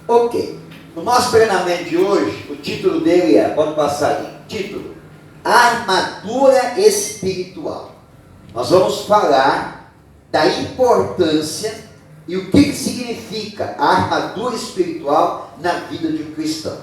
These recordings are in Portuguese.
Ok. O nosso treinamento de hoje, o título dele é, pode passar ali, título, Armadura Espiritual. Nós vamos falar da importância e o que significa a armadura espiritual na vida de um cristão.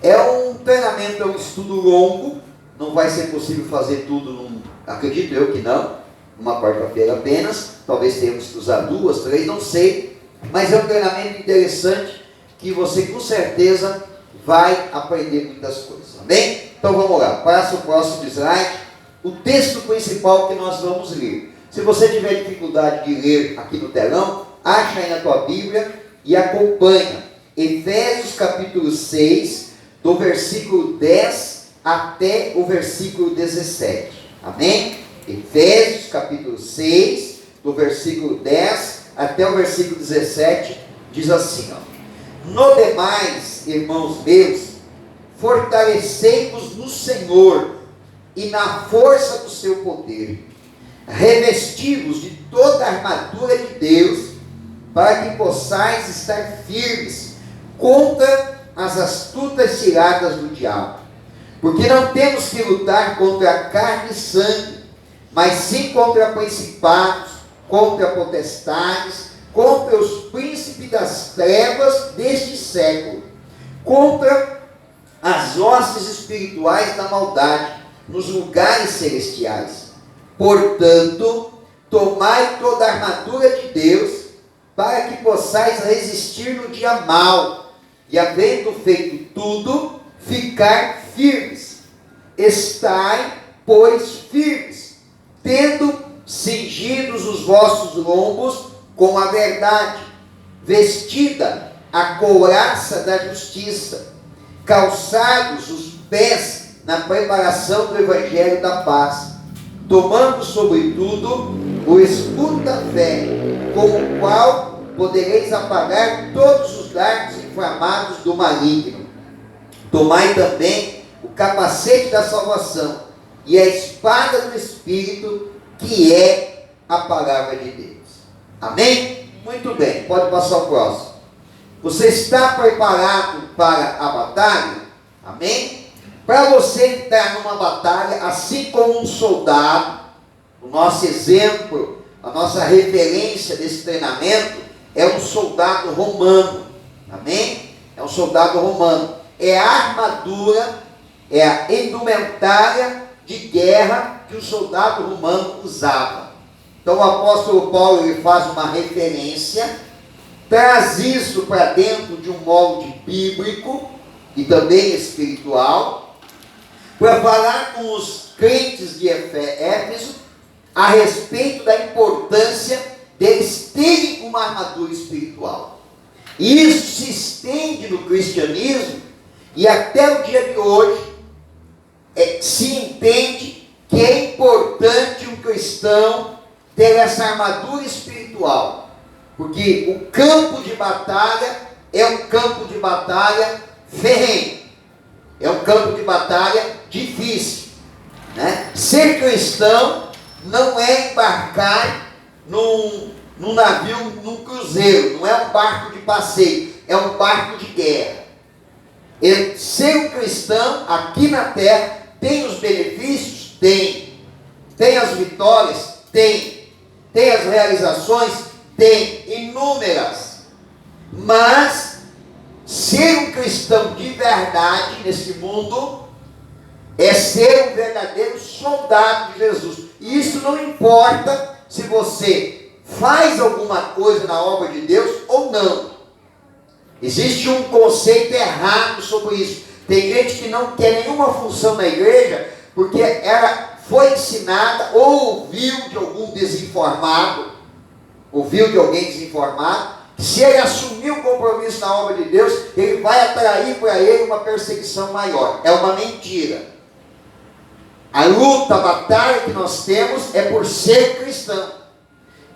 É um treinamento, é um estudo longo, não vai ser possível fazer tudo, acredito eu que não, numa quarta-feira apenas, talvez tenhamos que usar 2, 3, não sei, mas é um treinamento interessante que você com certeza vai aprender muitas coisas, amém? Então vamos lá, passa o próximo slide, o texto principal que nós vamos ler. Se você tiver dificuldade de ler aqui no telão, acha aí na tua Bíblia e acompanha. Efésios capítulo 6, do versículo 10 até o versículo 17. Amém? Efésios capítulo 6, do versículo 10 até o versículo 17, diz assim, ó. No demais, irmãos meus, fortalecei-vos no Senhor e na força do seu poder. Revesti-vos de toda a armadura de Deus, para que possais estar firmes contra as astutas ciladas do diabo. Porque não temos que lutar contra a carne e sangue, mas sim contra principados, contra potestades, contra os príncipes das trevas deste século, contra as hostes espirituais da maldade nos lugares celestiais. Portanto, tomai toda a armadura de Deus, para que possais resistir no dia mau, e havendo feito tudo, ficar firmes. Estai, pois, firmes, tendo cingidos os vossos lombos com a verdade, vestida a couraça da justiça, calçados os pés na preparação do evangelho da paz, tomando sobretudo o escudo da fé, com o qual podereis apagar todos os dardos inflamados do maligno. Tomai também o capacete da salvação e a espada do Espírito, que é a palavra de Deus. Amém? Muito bem, pode passar o próximo. Você está preparado para a batalha? Amém? Para você entrar numa batalha, assim como um soldado, o nosso exemplo, a nossa referência desse treinamento é um soldado romano. Amém? É um soldado romano. É a armadura, é a indumentária de guerra que o soldado romano usava. Então o apóstolo Paulo ele faz uma referência, traz isso para dentro de um molde bíblico e também espiritual, para falar com os crentes de Éfeso a respeito da importância deles terem uma armadura espiritual. E isso se estende no cristianismo e até o dia de hoje se entende que é importante um cristão ter essa armadura espiritual, porque o campo de batalha é um campo de batalha ferrenho, é um campo de batalha difícil, né? Ser cristão não é embarcar num navio, num cruzeiro, não é um barco de passeio, é um barco de guerra. Ser um cristão aqui na terra tem os benefícios? Tem as vitórias? Tem as realizações? Tem inúmeras. Mas ser um cristão de verdade nesse mundo é ser um verdadeiro soldado de Jesus. E isso não importa se você faz alguma coisa na obra de Deus ou não. Existe um conceito errado sobre isso. Tem gente que não quer nenhuma função na igreja porque ela foi ensinada ou ouviu de algum desinformado, ouviu de alguém desinformado, que se ele assumir um compromisso na obra de Deus, ele vai atrair para ele uma perseguição maior. É uma mentira. A luta, a batalha que nós temos é por ser cristão.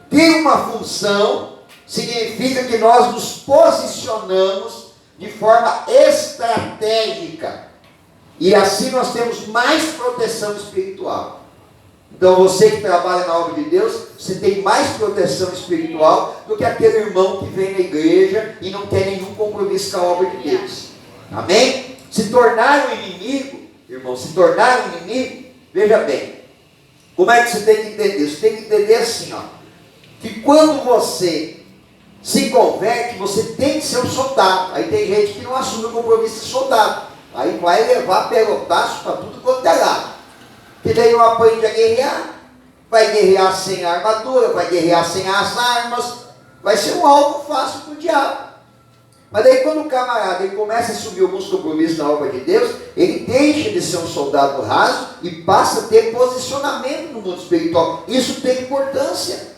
Ter uma função significa que nós nos posicionamos de forma estratégica. E assim nós temos mais proteção espiritual. Então você que trabalha na obra de Deus, você tem mais proteção espiritual do que aquele irmão que vem na igreja e não tem nenhum compromisso com a obra de Deus. Amém? Se tornar um inimigo, irmão, se tornar um inimigo, veja bem, como é que você tem que entender? Você tem que entender assim, ó, que quando você se converte, você tem que ser um soldado. Aí tem gente que não assume o compromisso de soldado. Aí vai levar pelotaço para tudo quanto é lado. Que daí não aprende a guerrear. Vai guerrear sem a armadura, vai guerrear sem as armas. Vai ser um alvo fácil para o diabo. Mas daí quando o camarada ele começa a assumir alguns compromissos na obra de Deus, ele deixa de ser um soldado raso e passa a ter posicionamento no mundo espiritual. Isso tem importância.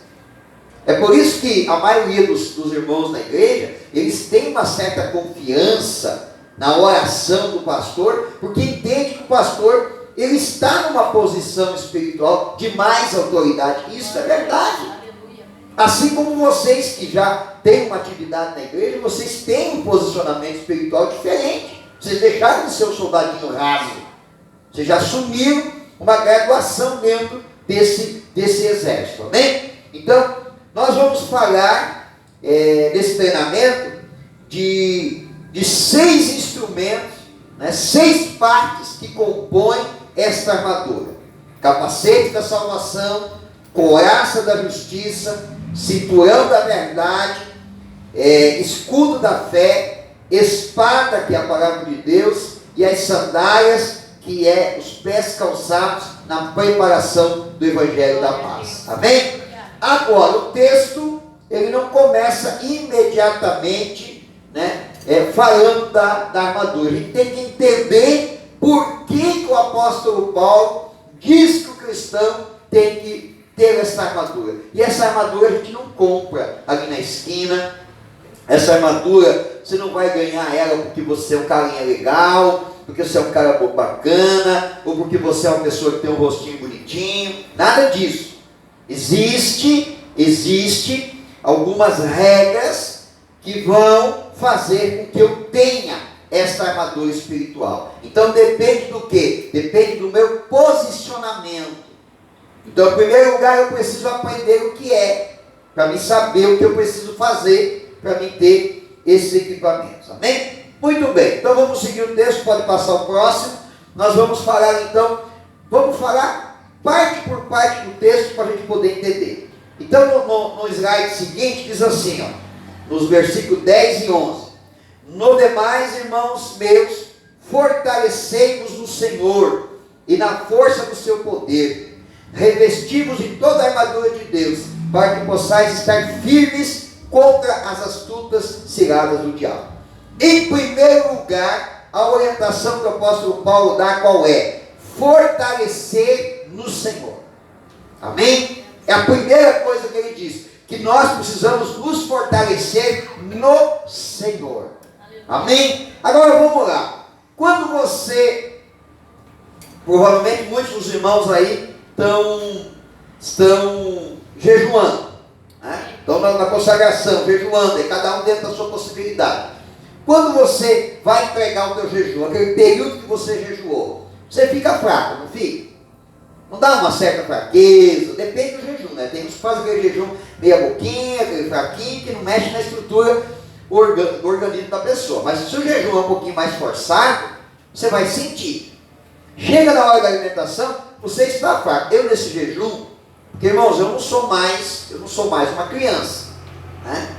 É por isso que a maioria dos irmãos na igreja, eles têm uma certa confiança na oração do pastor, porque entende que o pastor, ele está numa posição espiritual de mais autoridade. Isso é verdade. Assim como vocês que já têm uma atividade na igreja, vocês têm um posicionamento espiritual diferente. Vocês deixaram de ser um soldadinho raso. Vocês já assumiram uma graduação dentro desse exército. Amém? Então, nós vamos falar nesse treinamento de 6 instrumentos, né, 6 partes que compõem esta armadura: capacete da salvação, couraça da justiça, cinturão da verdade, escudo da fé, espada, que é a palavra de Deus, e as sandálias, que é os pés calçados na preparação do evangelho da paz. Amém? Agora, o texto, ele não começa imediatamente, né, falando da armadura. A gente tem que entender por que o apóstolo Paulo diz que o cristão tem que ter essa armadura. E essa armadura a gente não compra ali na esquina. Essa armadura, você não vai ganhar ela porque você é um carinha legal, porque você é um cara bacana, ou porque você é uma pessoa que tem um rostinho bonitinho. Nada disso. Existe algumas regras que vão fazer com que eu tenha esta armadura espiritual. Então depende do quê? Depende do meu posicionamento. Então, em primeiro lugar, eu preciso aprender o que é, para mim saber o que eu preciso fazer, para mim ter esses equipamentos. Amém? Muito bem, então vamos seguir o texto, pode passar o próximo. Nós vamos falar então, parte por parte do texto para a gente poder entender. Então no slide seguinte diz assim, ó, nos versículos 10 e 11: No demais, irmãos meus, fortalecei-vos no Senhor e na força do seu poder, revesti-vos de toda a armadura de Deus, para que possais estar firmes contra as astutas ciladas do diabo. Em primeiro lugar, a orientação que o apóstolo Paulo dá qual é? Fortalecer no Senhor. Amém? É a primeira coisa que ele diz, que nós precisamos nos fortalecer no Senhor. Amém? Agora vamos lá. Quando você, provavelmente muitos dos irmãos aí estão jejuando, né? Estão na consagração, jejuando, e cada um dentro da sua possibilidade. Quando você vai entregar o teu jejum, aquele período que você jejuou, você fica fraco, não fica? Não dá uma certa fraqueza, depende do jejum, né? Tem uns que fazem aquele jejum meia boquinha, aquele fraquinho, que não mexe na estrutura do organismo da pessoa. Mas se o jejum é um pouquinho mais forçado, você vai sentir. Chega na hora da alimentação, você está fraco. Eu nesse jejum, porque irmãos, eu não sou mais uma criança, né?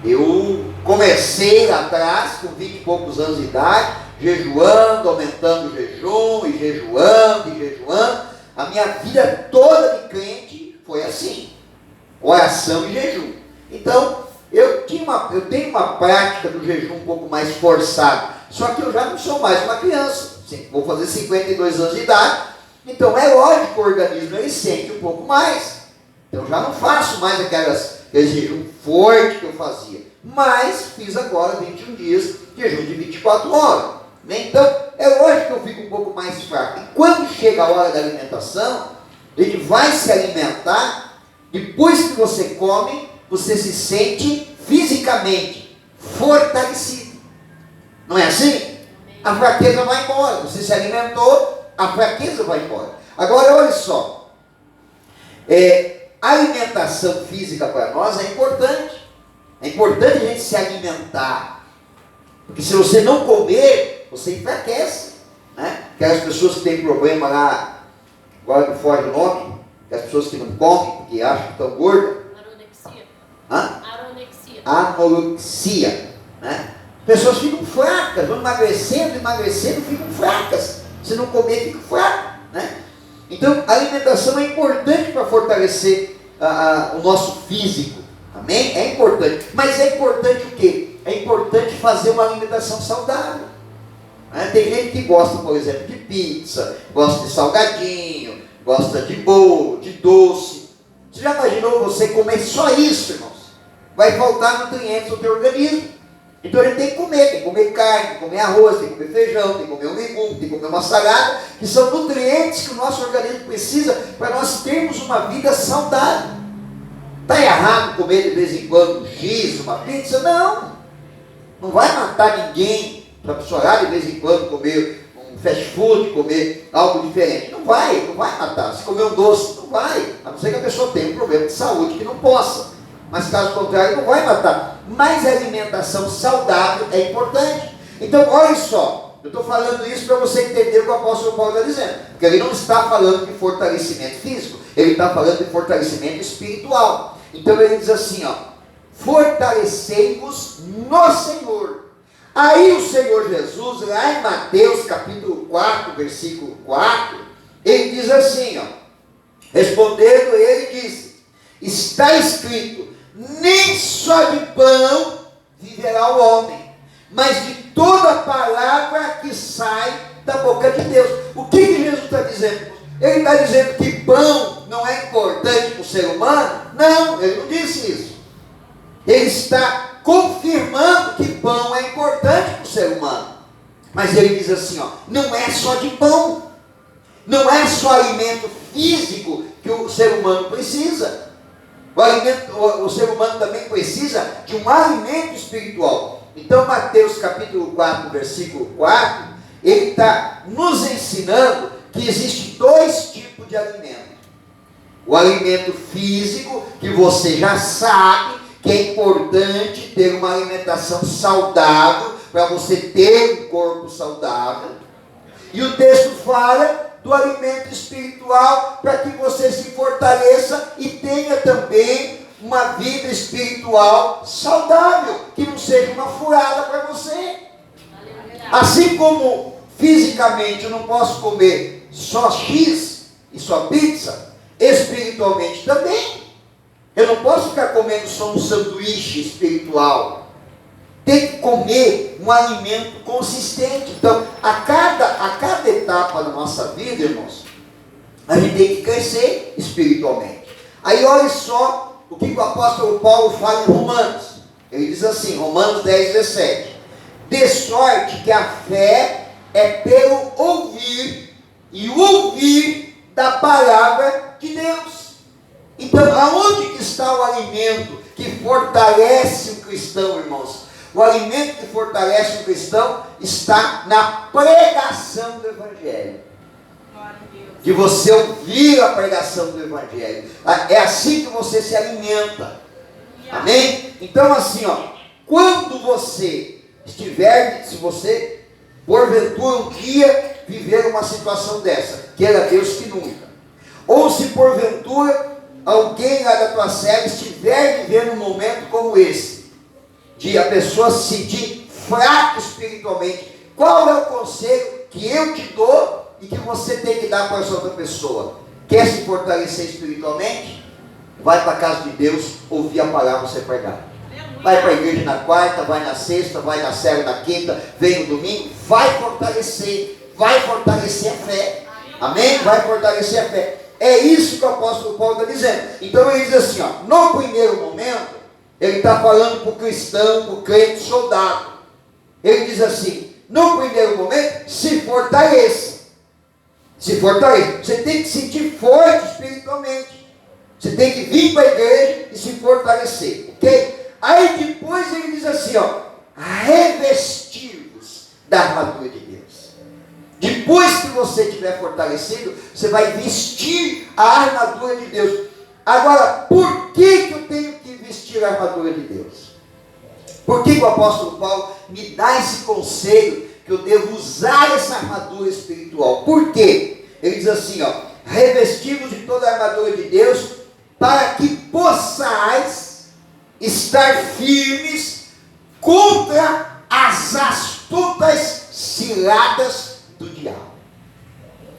Eu comecei lá atrás, com 20 e poucos anos de idade, jejuando, aumentando o jejum, e jejuando. A minha vida toda de crente foi assim, oração e jejum. Então, eu tenho uma prática do jejum um pouco mais forçado, só que eu já não sou mais uma criança, vou fazer 52 anos de idade, então é lógico que o organismo ele sente um pouco mais. Eu já não faço mais aquele jejum forte que eu fazia, mas fiz agora 21 dias, jejum de 24 horas. Então, é lógico que eu fico um pouco mais fraco. E quando chega a hora da alimentação, ele vai se alimentar, depois que você come, você se sente fisicamente fortalecido. Não é assim? A fraqueza vai embora. Você se alimentou, a fraqueza vai embora. Agora, olha só. A alimentação física para nós é importante. É importante a gente se alimentar. Porque se você não comer, você enfraquece. Né? Aquelas pessoas que têm problema lá, agora não foge o nome, as pessoas que não comem porque acham que estão gordas. Anorexia. Hã? Anorexia. Anorexia. Né? Pessoas ficam fracas, vão emagrecendo, ficam fracas. Se não comer, fica fraco. Né? Então, a alimentação é importante para fortalecer o nosso físico. Amém? É importante. Mas é importante o quê? É importante fazer uma alimentação saudável. Né? Tem gente que gosta, por exemplo, de pizza, gosta de salgadinho, gosta de bolo, de doce. Você já imaginou você comer só isso, irmãos? Vai faltar nutrientes no teu organismo. Então ele tem que comer carne, tem que comer arroz, tem que comer feijão, tem que comer um legume, tem que comer uma salada, que são nutrientes que o nosso organismo precisa para nós termos uma vida saudável. Está errado comer de vez em quando um X, uma pizza? Não. Não vai matar ninguém para chorar de vez em quando comer um fast food, comer algo diferente. Não vai matar. Se comer um doce, não vai. A não ser que a pessoa tenha um problema de saúde que não possa. Mas caso contrário, não vai matar. Mas a alimentação saudável é importante. Então, olha só, eu estou falando isso para você entender o que o apóstolo Paulo está dizendo. Porque ele não está falando de fortalecimento físico, ele está falando de fortalecimento espiritual. Então ele diz assim, ó, fortalecei-vos no Senhor. Aí o Senhor Jesus, lá em Mateus capítulo 4, versículo 4, ele diz assim, ó, respondendo ele disse, está escrito, nem só de pão viverá o homem, mas de toda palavra que sai da boca de Deus. O que Jesus está dizendo? Ele está dizendo que pão não é importante para o ser humano? Não, ele não disse isso. Ele está confirmando que pão é importante para o ser humano. Mas ele diz assim, ó, não é só de pão. Não é só alimento físico que o ser humano precisa. O ser humano também precisa de um alimento espiritual. Então Mateus capítulo 4, versículo 4, ele está nos ensinando que existem dois tipos de alimento. O alimento físico, que você já sabe que é importante ter uma alimentação saudável, para você ter um corpo saudável. E o texto fala do alimento espiritual, para que você se fortaleça e tenha também uma vida espiritual saudável, que não seja uma furada para você. Assim como fisicamente eu não posso comer só X e só pizza, espiritualmente também. Eu não posso ficar comendo só um sanduíche espiritual. Tem que comer um alimento consistente. Então, a cada etapa da nossa vida, irmãos, a gente tem que crescer espiritualmente. Aí olha só o que o apóstolo Paulo fala em Romanos. Ele diz assim, Romanos 10, 17. De sorte que a fé é pelo ouvir, e o ouvir da palavra de Deus. Então, aonde que está o alimento que fortalece o cristão, irmãos? O alimento que fortalece o cristão está na pregação do Evangelho. De você ouvir a pregação do Evangelho. É assim que você se alimenta. Amém? Então assim, ó, quando você estiver, se você porventura um dia viver uma situação dessa, queira Deus que nunca, ou se porventura alguém lá da tua série estiver vivendo um momento como esse, de a pessoa se sentir fraca espiritualmente, qual é o conselho que eu te dou e que você tem que dar para essa outra pessoa? Quer se fortalecer espiritualmente? Vai para a casa de Deus, ouvir a palavra ser pregada. Vai para a igreja na quarta, vai na sexta, vai na série na quinta, vem no domingo, vai fortalecer a fé. Amém? Vai fortalecer a fé. É isso que o apóstolo Paulo está dizendo. Então ele diz assim, ó, no primeiro momento, ele está falando para o cristão, para o crente soldado. Ele diz assim, no primeiro momento, se fortaleça. Se fortaleça. Você tem que se sentir forte espiritualmente. Você tem que vir para a igreja e se fortalecer. Ok? Aí depois ele diz assim, ó, revestir-vos da armadura de Deus. Depois que você estiver fortalecido, você vai vestir a armadura de Deus. Agora, por que eu tenho que vestir a armadura de Deus? Por que o apóstolo Paulo me dá esse conselho que eu devo usar essa armadura espiritual? Por quê? Ele diz assim, ó, revestivos de toda a armadura de Deus, para que possais estar firmes contra as astutas ciladas do diabo.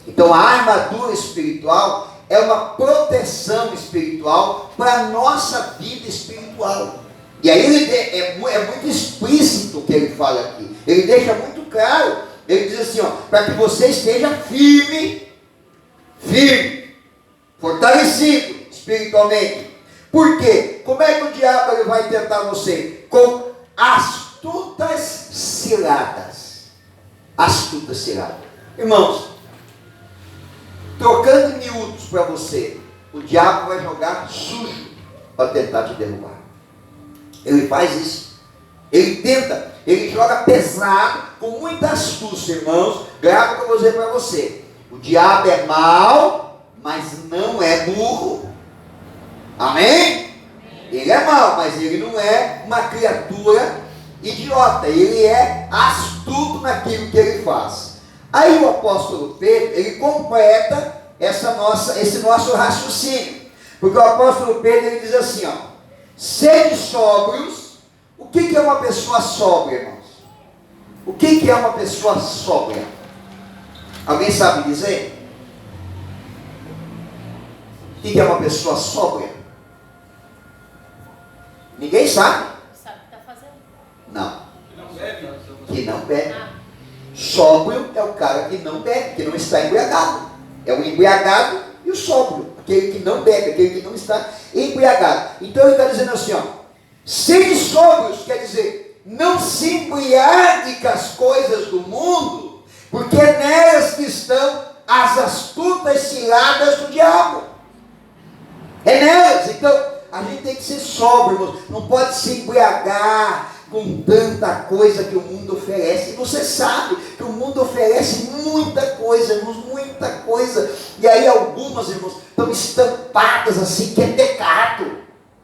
Então a armadura espiritual é uma proteção espiritual para a nossa vida espiritual. E aí ele é muito explícito o que ele fala aqui. Ele deixa muito claro. Ele diz assim, ó, para que você esteja firme, fortalecido espiritualmente. Por quê? Como é que o diabo ele vai tentar você? Com astutas ciladas. Astutas ciladas. Irmãos, trocando em miúdos para você, o diabo vai jogar sujo para tentar te derrubar. Ele faz isso. Ele tenta, ele joga pesado, com muita astúcia, irmãos. Grava que eu vou dizer para você. O diabo é mau, mas não é burro. Amém? Ele é mau, mas ele não é uma criatura idiota. Ele é astuto naquilo que ele faz. Aí o apóstolo Pedro, ele completa esse nosso raciocínio. Porque o apóstolo Pedro, ele diz assim, ó, sede sóbrios. O que é uma pessoa sóbria, irmãos? O que é uma pessoa sóbria? Alguém sabe dizer? O que é uma pessoa sóbria? Ninguém sabe? Sabe o que está fazendo? Não. Que não bebe. Que não bebe. Sóbrio é o cara que não bebe, que não está embriagado. É o embriagado e o sóbrio, aquele que não bebe, aquele que não está embriagado. Então ele está dizendo assim, ó, sede sóbrios, quer dizer, não se embriague com as coisas do mundo, porque é nelas que estão as astutas ciladas do diabo. É nelas. Então a gente tem que ser sóbrio, irmãos. Não pode se embriagar com tanta coisa que o mundo oferece. E você sabe que o mundo oferece muita coisa, irmãos, muita coisa. E aí algumas, irmãos, estão estampadas assim, que é pecado.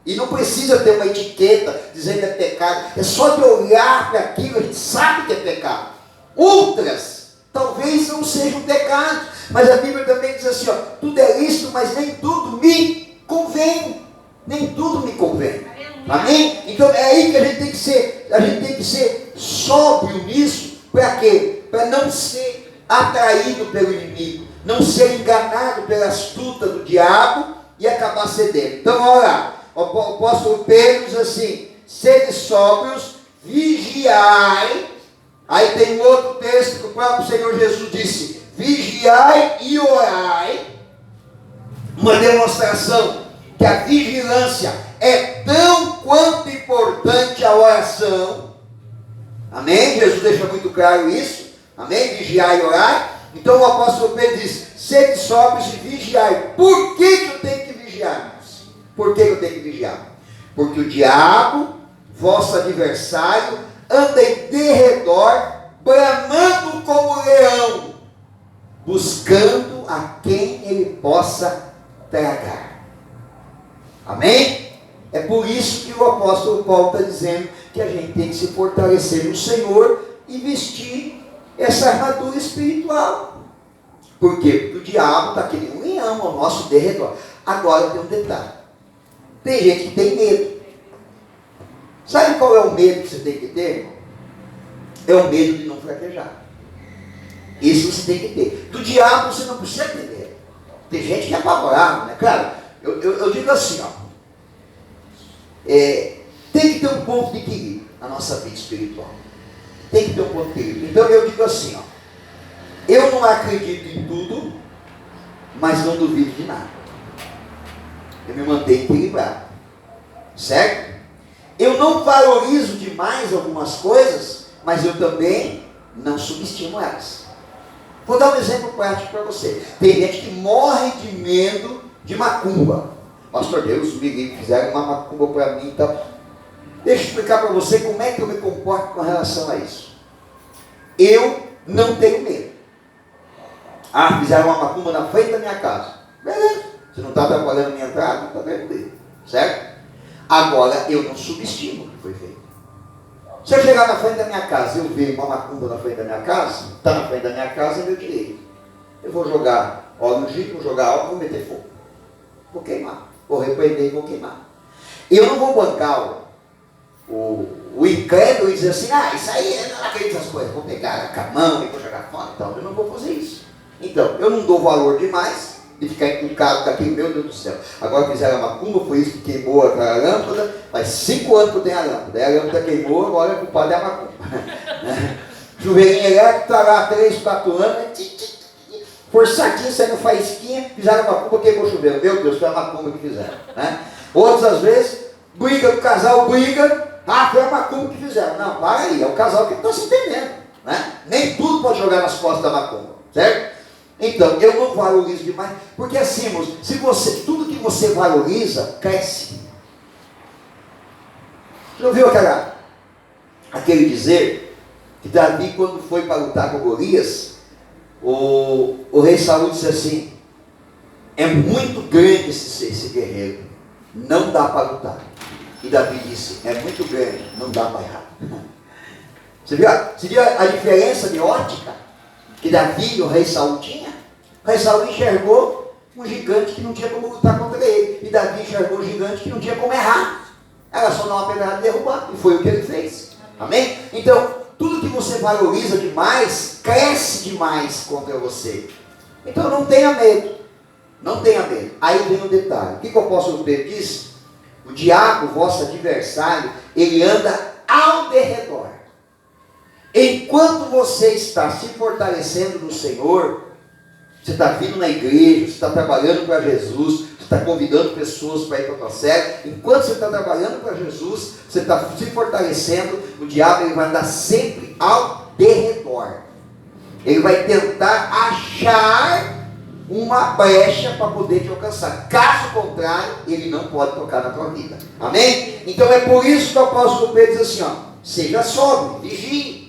E não precisa ter uma etiqueta dizendo que é pecado. É só de olhar para aquilo, a gente sabe que é pecado. Outras, talvez não sejam pecados. Mas a Bíblia também diz assim, ó, tudo é lícito, mas nem tudo me convém. Nem tudo me convém. Amém? Então é aí que a gente tem que ser sóbrio nisso. Para quê? Para não ser atraído pelo inimigo, não ser enganado pela astuta do diabo e acabar cedendo. Então olha lá, o apóstolo Pedro diz assim, sede sóbrios, vigiai. Aí tem um outro texto que o próprio Senhor Jesus disse, vigiai e orai. Uma demonstração que a vigilância é tão quanto importante a oração. Amém? Jesus deixa muito claro isso. Amém? Vigiar e orar. Então o apóstolo Pedro diz, sede sóbrios e vigiai. Por que eu tenho que vigiar, irmãos? Por que eu tenho que vigiar? Porque o diabo, vosso adversário, anda em derredor, bramando como leão, buscando a quem ele possa tragar. Amém? É por isso que o apóstolo Paulo está dizendo que a gente tem que se fortalecer no Senhor e vestir essa armadura espiritual. Por quê? Porque o diabo está querendo um leão ao nosso derredor. Agora tem um detalhe. Tem gente que tem medo. Sabe qual é o medo que você tem que ter? É o medo de não fraquejar. Isso você tem que ter. Do diabo você não precisa ter medo. Tem gente que é apavorado, né? Claro, eu digo assim, ó. Tem que ter um ponto de equilíbrio na nossa vida espiritual. Tem que ter um ponto de equilíbrio. Então eu digo assim, ó. Eu não acredito em tudo, mas não duvido de nada. Eu me mantenho equilibrado. Certo? Eu não valorizo demais algumas coisas, mas eu também não subestimo elas. Vou dar um exemplo prático para você. Tem gente que morre de medo de macumba. Pastor, Deus me livre, fizeram uma macumba para mim e tal. Deixa eu explicar para você como é que eu me comporto com relação a isso. Eu não tenho medo. Ah, fizeram uma macumba na frente da minha casa. Beleza. Você não está atrapalhando a minha entrada, não está tranquilo. Certo? Agora, eu não subestimo o que foi feito. Se eu chegar na frente da minha casa e eu ver uma macumba na frente da minha casa, está na frente da minha casa, é meu direito. Eu vou jogar óleo no jipe, vou jogar álcool, vou meter fogo. Vou queimar. Vou repreender e vou queimar. Eu não vou bancar o incrédulo e dizer assim, isso aí, eu não acredito nessas coisas, vou pegar com a mão e vou jogar fora e tal. Eu não vou fazer isso. Então, eu não dou valor demais de ficar encucado com aquilo, meu Deus do céu. Agora fizeram a macumba, foi isso que queimou aquela lâmpada, faz 5 anos que eu tenho a lâmpada. Aí a lâmpada queimou, agora o culpado é a macumba. Chuveirinho elétrico, está lá 3, 4 anos, forçadinho, saindo faísquinha, fizeram a macumba, queimou o chuveiro. Meu Deus, foi a macumba que fizeram. Outras às vezes, briga, o casal briga, foi a macumba que fizeram. Não, para aí, é o casal que não está se entendendo. Nem tudo pode jogar nas costas da macumba, certo? Então, eu não valorizo demais, porque assim, irmãos, tudo que você valoriza, cresce. Você já ouviu aquele dizer, que Davi, quando foi para lutar com Golias, o rei Saul disse assim, é muito grande esse guerreiro, não dá para lutar. E Davi disse, é muito grande, não dá para errar. Você viu a diferença de ótica que Davi e o rei Saul tinha? O rei Saul enxergou um gigante que não tinha como lutar contra ele. E Davi enxergou um gigante que não tinha como errar. Era só dar uma pedrada e derrubar. E foi o que ele fez. Amém? Então, tudo que você valoriza demais, cresce demais contra você. Então, não tenha medo. Não tenha medo. Aí vem o detalhe. O que o apóstolo Pedro diz? O diabo, vosso adversário, ele anda ao derredor. Enquanto você está se fortalecendo no Senhor, você está vindo na igreja, você está trabalhando para Jesus, você está convidando pessoas para ir para a tua série. Enquanto você está trabalhando para Jesus, você está se fortalecendo, o diabo ele vai andar sempre ao derredor. Ele vai tentar achar uma brecha para poder te alcançar. Caso contrário, ele não pode tocar na tua vida. Amém? Então é por isso que o apóstolo Pedro diz assim, seja sóbrio, vigie,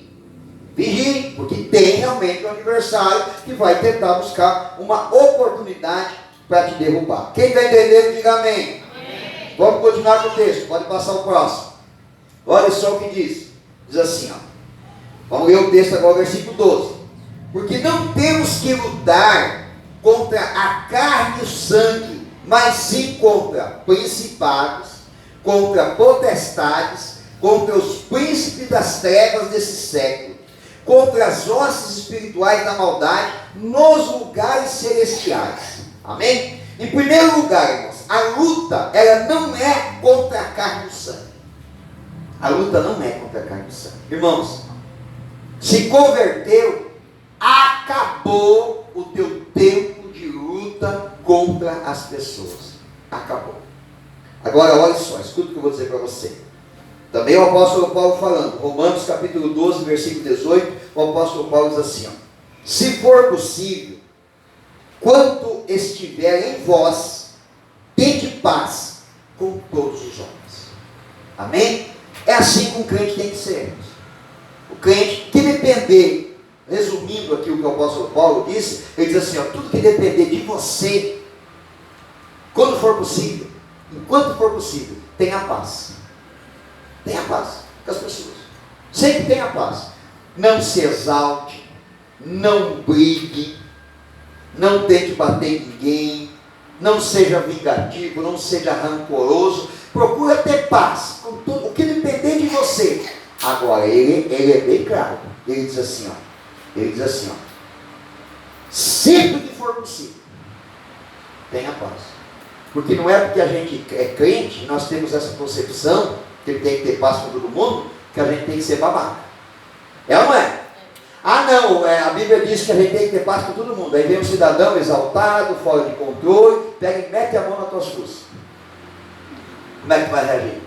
porque tem realmente um adversário que vai tentar buscar uma oportunidade para te derrubar. Quem está entendendo, diga amém. Amém. Vamos continuar com o texto, pode passar o próximo. Olha só o que diz. Diz assim, vamos ler o texto agora, versículo 12. Porque não temos que lutar contra a carne e o sangue, mas sim contra principados, contra potestades, contra os príncipes das trevas desse século, contra as hostes espirituais da maldade nos lugares celestiais. Amém? Em primeiro lugar, irmãos, a luta, ela não é contra a carne e o sangue. A luta não é contra a carne e o sangue. Irmãos, se converteu, acabou o teu tempo de luta contra as pessoas. Acabou. Agora, olha só, escuta o que eu vou dizer para você. Também o apóstolo Paulo falando, Romanos capítulo 12, versículo 18, o apóstolo Paulo diz assim, se for possível, quanto estiver em vós, tende paz com todos os homens. Amém? É assim que um crente tem que ser. O crente que depender, resumindo aqui o que o apóstolo Paulo disse, ele diz assim, tudo que depender de você, quando for possível, enquanto for possível, tenha paz. Tenha paz com as pessoas. Sempre tenha paz. Não se exalte, não brigue, não tente bater em ninguém, não seja vingativo, não seja rancoroso. Procura ter paz com tudo o que depender de você. Agora, ele é bem claro. Ele diz assim, sempre que for possível, tenha paz. Porque não é porque a gente é crente, nós temos essa concepção que ele tem que ter paz com todo mundo, que a gente tem que ser babaca. É ou não é? Não, a Bíblia diz que a gente tem que ter paz com todo mundo. Aí vem um cidadão exaltado, fora de controle, pega e mete a mão nas tuas costas. Como é que vai reagir?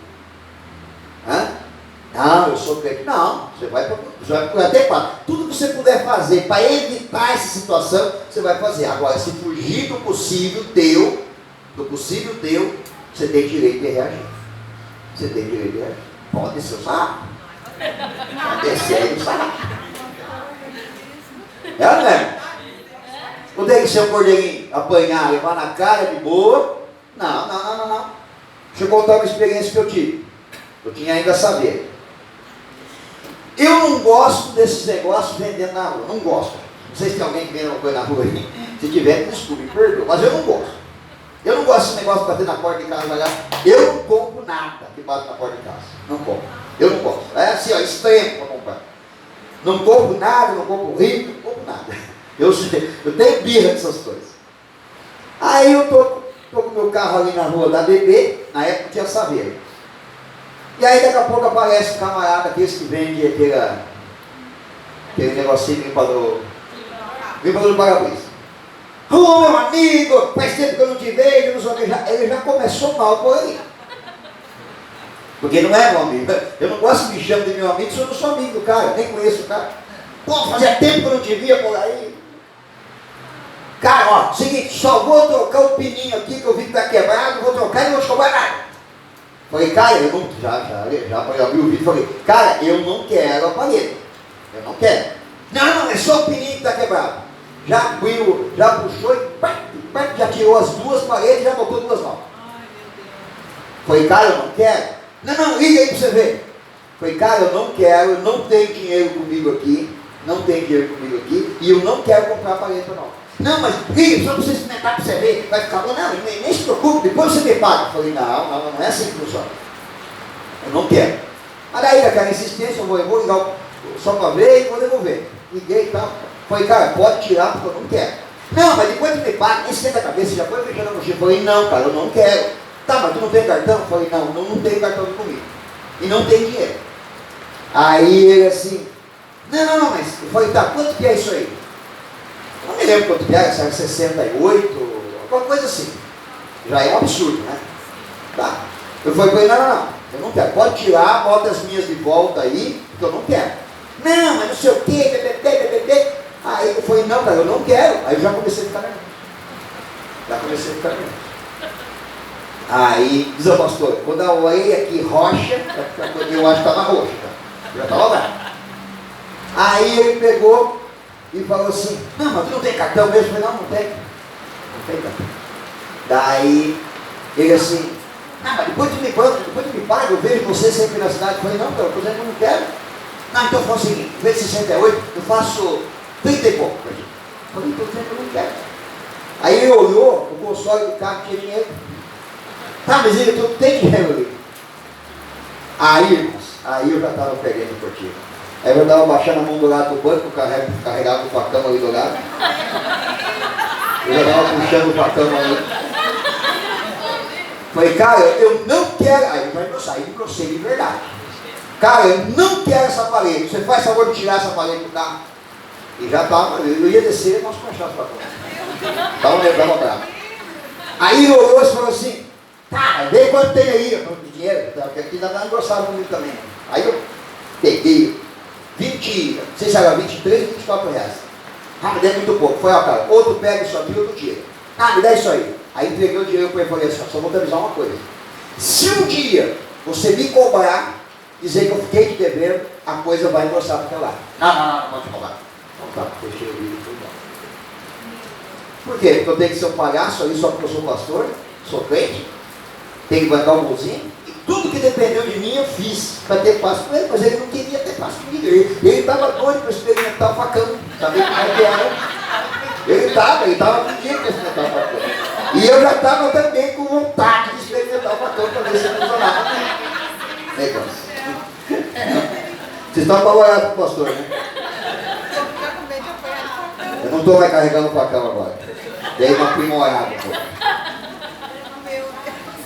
Não, eu sou crente. Não, você vai procurar ter paz. Tudo que você puder fazer para evitar essa situação, você vai fazer. Agora, se fugir do possível teu, você tem direito de reagir. Você tem direito de reagir. Pode descer o sarrafo. Pode descer o sarrafo. É, né? Não tem que ser um cordeirinho apanhar, levar na cara de boa. Não. Deixa eu contar uma experiência que eu tive. Eu tinha ainda a saber. Eu não gosto desses negócios vendendo na rua, não gosto. Não sei se tem alguém que vende alguma coisa na rua aí. Se tiver, desculpe, me perdoa, mas eu não gosto. Eu não gosto desse negócio de bater na porta de casa, eu não compro nada que bate na porta de casa. Não compro. Eu não gosto. É assim, ó, extremo para comprar. Não compro nada, não compro rico, não compro nada. Eu tenho birra dessas coisas. Aí eu tô com o meu carro ali na rua da BB, na época tinha Saveiro. E aí daqui a pouco aparece um camarada, aqueles que vende aquele negocinho limpador do para-brisa. Ô meu amigo, faz tempo que eu não te vejo, não sei o que. Ele já começou mal por aí. Porque não é meu amigo. Eu não gosto de me chamar de meu amigo, se eu não sou amigo do cara, eu nem conheço o cara. Pô, fazia tempo que eu não te via por aí. Cara, ó, seguinte, só vou trocar o pininho aqui que eu vi que tá quebrado, vou trocar e não vou te cobrar nada. Falei, cara, eu não. Já abri o vídeo e falei, cara, eu não quero aparelho. Eu não quero. Não, é só o pininho que tá quebrado. Já abriu, já puxou e já tirou as duas paredes e já botou duas novas. Falei, cara, eu não quero. Não, liga aí pra você ver. Falei, cara, eu não quero, eu não tenho dinheiro comigo aqui, e eu não quero comprar aparelho não. Não, mas liga, só pra você experimentar pra você ver, vai ficar bom. Não, nem se preocupe, depois você me paga. Falei, não é assim que funciona. Eu não quero. Mas daí, aquela insistência, eu vou ligar só pra ver e vou devolver. Liguei e tal. Falei, cara, pode tirar porque eu não quero. Não, mas depois tu me paga, nem esquenta a cabeça, já foi fechando a mochila. Falei, não, cara, eu não quero. Tá, mas tu não tem cartão? Falei, não tenho cartão comigo. E não tem dinheiro. Aí ele assim, não, mas eu falei, tá, quanto que é isso aí? Não me lembro quanto que era, sabe, 68, alguma coisa assim. Já é um absurdo, né? Tá. Eu falei pra ele, não, eu não quero. Pode tirar, bota as minhas de volta aí, porque eu não quero. Não, mas não sei o quê, bebê. Aí eu falei, não, cara, eu não quero. Aí eu já comecei a ficar nervoso. Aí, diz o pastor, quando eu olhei aqui rocha, eu acho que estava roxa, já estava lá. Aí ele pegou e falou assim, não, mas tu não tem cartão mesmo? Eu falei, não tem cartão. Daí, ele assim, mas depois tu me paga, eu vejo você sempre na cidade. Eu falei, não, cara, eu estou dizendo que eu não quero. Não, então faz o seguinte, em vez de 68, eu faço 30 e pouco. Eu falei, estou dizendo que eu não quero. Aí ele olhou, o console do carro tinha dinheiro. Tá, mas ele tu tem dinheiro ali. Aí eu já estava pegando o cortiço. Aí eu estava baixando a mão do lado do banco, carregava o facão ali do lado. Eu já estava puxando o facão ali. Falei, cara, eu não quero. Aí ele vai engrossar, aí engrossei de verdade. Cara, eu não quero essa parede. Você faz favor de tirar essa parede do carro? E já estava, eu ia descer e nós puxamos para fora. Estava bravo. Aí ele olhou e falou assim, tá, vê quanto tem aí, eu de dinheiro, porque aqui ainda está engrossado comigo também. Aí eu peguei 20, não sei se era 23 ou 24 reais. Ah, me deu muito pouco. Foi, ó, cara, ou tu pega isso aqui ou tu tira. Ah, me dá isso aí. Aí entreguei o dinheiro para ele e falei assim, só vou te avisar uma coisa. Se um dia você me cobrar, dizer que eu fiquei te devendo, a coisa vai engrossar para o teu lado. Não pode cobrar. Então tá, fechei o vídeo e fui embora. Por quê? Porque eu tenho que ser um palhaço ali só porque eu sou pastor, sou crente, tenho que bancar o bolzinho, e tudo que dependeu de mim eu fiz para ter paz com ele, mas ele não queria ter paz comigo. Ele estava doido para experimentar o facão, saber como é que era. Ele estava pedindo para experimentar o facão. E eu já estava também com vontade de experimentar o facão para ver se funcionava. Negócio. Vocês estão apavorados com o pastor, né? Eu não estou mais carregando o facão agora. Dei uma aprimorada.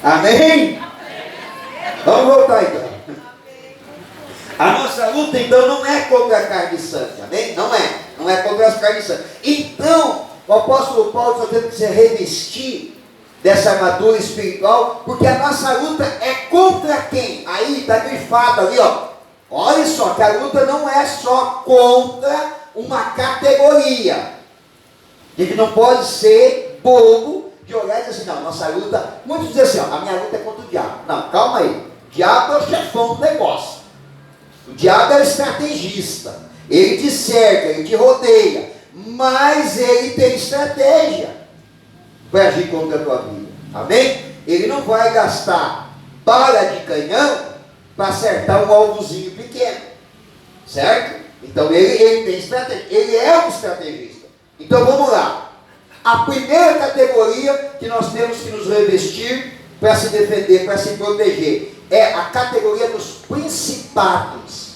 Amém? Vamos voltar então. A nossa luta então não é contra a carne e sangue. Amém? Não é contra as carnes e sangue. Então, o apóstolo Paulo está tendo que se revestir dessa armadura espiritual, porque a nossa luta é contra quem? Aí está grifado ali, ó. Olha só, que a luta não é só contra uma categoria. A gente não pode ser bobo de olhar e dizer assim, não, nossa luta, muitos dizem assim, ó, a minha luta é contra o diabo. Não, calma aí. O diabo é o chefão do negócio. O diabo é o estrategista. Ele te cerca, ele te rodeia. Mas ele tem estratégia para agir contra a tua vida. Amém? Ele não vai gastar bala de canhão para acertar um alvozinho pequeno. certo? Então ele tem estratégia, ele é um estrategista. Então vamos lá. A primeira categoria que nós temos que nos revestir para se defender, para se proteger, é a categoria dos principados.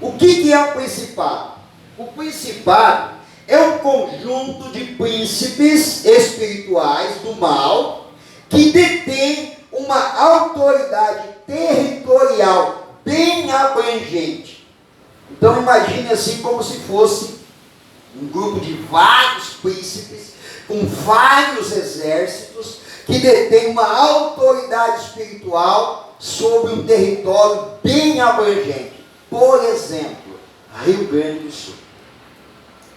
O que é um principado? O principado é um conjunto de príncipes espirituais do mal que detém uma autoridade territorial bem abrangente. Então imagine assim como se fosse um grupo de vários príncipes com vários exércitos que detém uma autoridade espiritual sobre um território bem abrangente. Por exemplo, Rio Grande do Sul,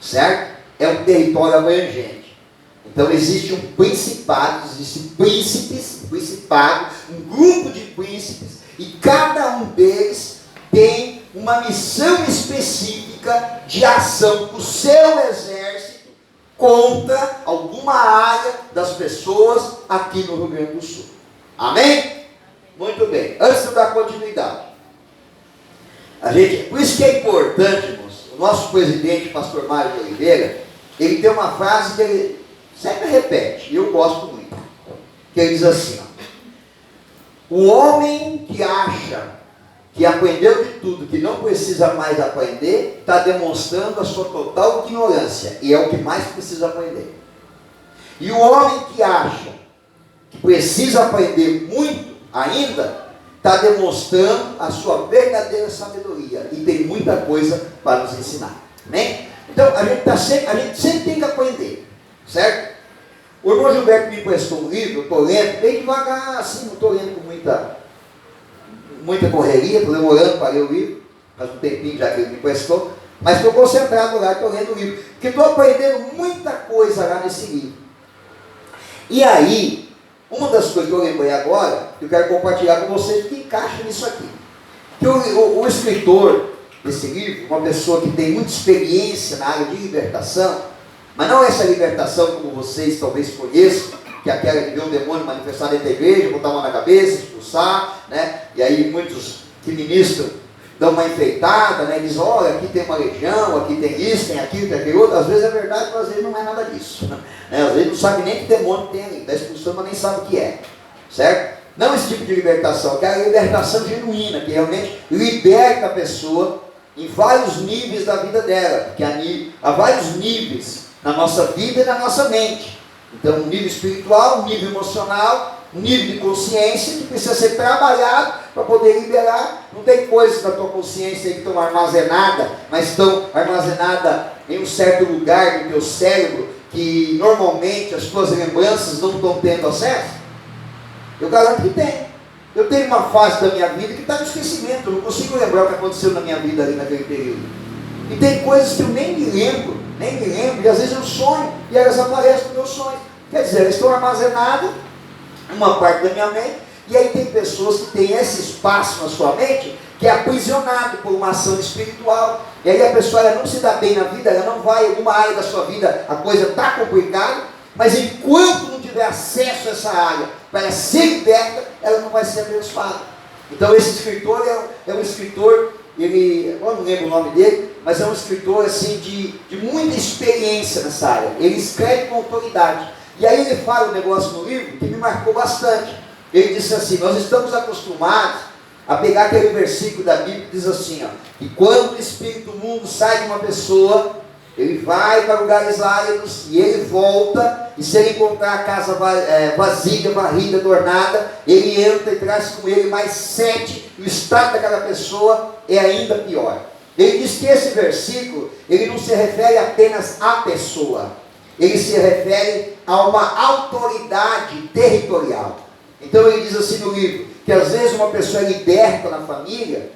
certo? É um território abrangente. Então existe um principado, existem príncipes, um principado, um grupo de príncipes, e cada um deles tem uma missão específica de ação do seu exército contra alguma área das pessoas aqui no Rio Grande do Sul. Amém? Muito bem. Antes de eu dar continuidade, por isso que é importante, irmãos, o nosso presidente, pastor Mário de Oliveira, ele tem uma frase que ele sempre repete, e eu gosto muito, que ele diz assim, o homem que acha que aprendeu de tudo, que não precisa mais aprender, está demonstrando a sua total ignorância, e é o que mais precisa aprender. E o homem que acha que precisa aprender muito ainda, está demonstrando a sua verdadeira sabedoria, e tem muita coisa para nos ensinar. Amém? Então, a gente sempre tem que aprender, certo? O irmão Gilberto me emprestou um livro, eu estou lendo, bem devagar assim, não estou lendo com muita correria, estou demorando para ler o livro, faz um tempinho já que ele me emprestou, mas estou concentrado lá, estou lendo o livro, porque estou aprendendo muita coisa lá nesse livro. E aí, uma das coisas que eu lembrei agora, eu quero compartilhar com vocês, que encaixa nisso aqui. Que o escritor desse livro, uma pessoa que tem muita experiência na área de libertação, mas não essa libertação como vocês talvez conheçam, que é aquela de ver um demônio manifestar dentro da igreja, botar a mão na cabeça, expulsar, né? E aí muitos que ministram dão uma enfeitada, né? Dizem, olha, aqui tem uma legião, aqui tem isso, tem aquilo, tem aquilo outro. Às vezes é verdade, mas às vezes não é nada disso, né? Às vezes não sabe nem que demônio tem ali, está expulsando, mas nem sabe o que é, certo? Não esse tipo de libertação, que é a libertação genuína, que realmente liberta a pessoa em vários níveis da vida dela, porque há vários níveis na nossa vida e na nossa mente. Então, um nível espiritual, um nível emocional, um nível de consciência que precisa ser trabalhado para poder liberar. Não tem coisas na tua consciência que estão armazenadas, mas estão armazenadas em um certo lugar do teu cérebro que normalmente as tuas lembranças não estão tendo acesso? Eu garanto que tem. Eu tenho uma fase da minha vida que está no esquecimento, eu não consigo lembrar o que aconteceu na minha vida ali naquele período. E tem coisas que eu nem me lembro, e às vezes eu sonho, e elas aparecem no meu sonho. Quer dizer, elas estão armazenadas em uma parte da minha mente, e aí tem pessoas que têm esse espaço na sua mente, que é aprisionado por uma ação espiritual, e aí a pessoa ela não se dá bem na vida, ela não vai em alguma área da sua vida, a coisa está complicada, mas enquanto não tiver acesso a essa área, para ela ser liberta, ela não vai ser abençoada. Então esse escritor é um escritor, eu não lembro o nome dele, mas é um escritor assim, de muita experiência nessa área. Ele escreve com autoridade. E aí ele fala um negócio no livro que me marcou bastante. Ele disse assim, nós estamos acostumados a pegar aquele versículo da Bíblia que diz assim, que quando o espírito mundo sai de uma pessoa, ele vai para lugares áridos e ele volta, e se ele encontrar a casa vazia, varrida, adornada, ele entra e traz com ele mais 7, e o estado daquela pessoa é ainda pior. Ele diz que esse versículo, ele não se refere apenas à pessoa, ele se refere a uma autoridade territorial. Então ele diz assim no livro, que às vezes uma pessoa é liberta na família,